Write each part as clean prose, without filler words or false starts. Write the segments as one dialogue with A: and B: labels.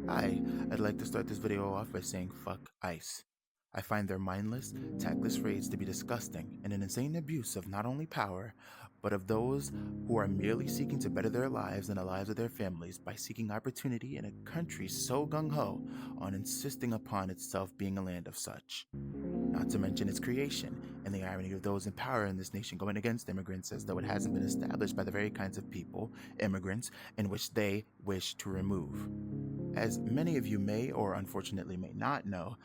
A: Hi, I'd like to start this video off by saying fuck ICE. I find their mindless, tactless raids to be disgusting and an insane abuse of not only power, but of those who are merely seeking to better their lives and the lives of their families by seeking opportunity in a country so gung-ho on insisting upon itself being a land of such. Not to mention its creation, and the irony of those in power in this nation going against immigrants as though it hasn't been established by the very kinds of people, immigrants, in which they wish to remove. As many of you may or unfortunately may not know,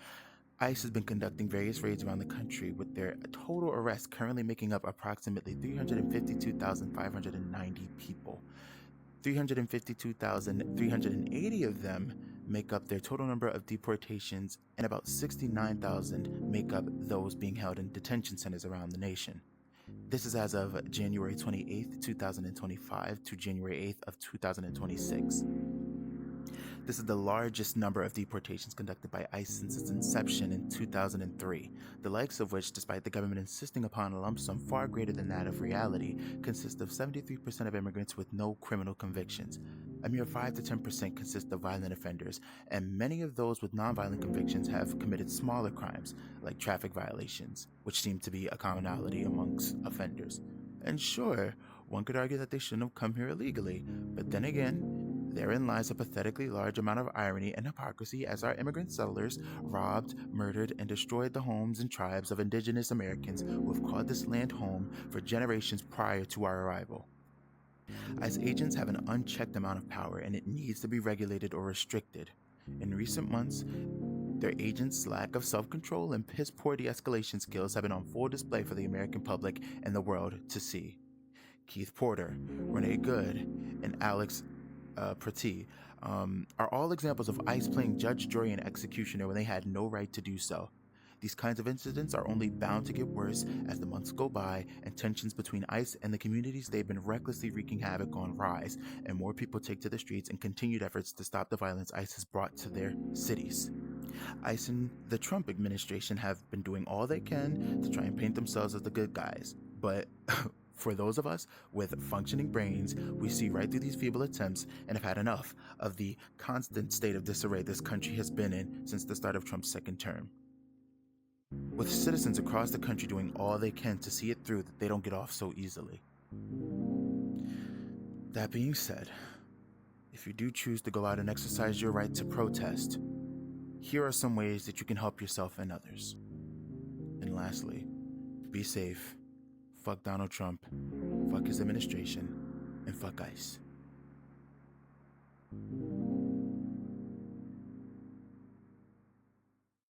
A: ICE has been conducting various raids around the country, with their total arrests currently making up approximately 352,590 people. 352,380 of them make up their total number of deportations, and about 69,000 make up those being held in detention centers around the nation. This is as of January 28th, 2025 to January 8th of 2026. This is the largest number of deportations conducted by ICE since its inception in 2003, the likes of which, despite the government insisting upon a lump sum far greater than that of reality, consist of 73% of immigrants with no criminal convictions. A mere 5 to 10% consist of violent offenders, and many of those with nonviolent convictions have committed smaller crimes, like traffic violations, which seem to be a commonality amongst offenders. And sure, one could argue that they shouldn't have come here illegally, but then again, therein lies a pathetically large amount of irony and hypocrisy as our immigrant settlers robbed, murdered, and destroyed the homes and tribes of indigenous Americans who have called this land home for generations prior to our arrival. As agents have an unchecked amount of power and it needs to be regulated or restricted. In recent months, their agents' lack of self-control and piss-poor de-escalation skills have been on full display for the American public and the world to see. Keith Porter, Renee Good, and Alex Prati are all examples of ICE playing judge, jury, and executioner when they had no right to do so. These kinds of incidents are only bound to get worse as the months go by and tensions between ICE and the communities they've been recklessly wreaking havoc on rise, and more people take to the streets in continued efforts to stop the violence ICE has brought to their cities. ICE and the Trump administration have been doing all they can to try and paint themselves as the good guys, but for those of us with functioning brains, we see right through these feeble attempts and have had enough of the constant state of disarray this country has been in since the start of Trump's second term. With citizens across the country doing all they can to see it through that they don't get off so easily. That being said, if you do choose to go out and exercise your right to protest, here are some ways that you can help yourself and others. And lastly, be safe. Fuck Donald Trump, fuck his administration, and fuck ICE.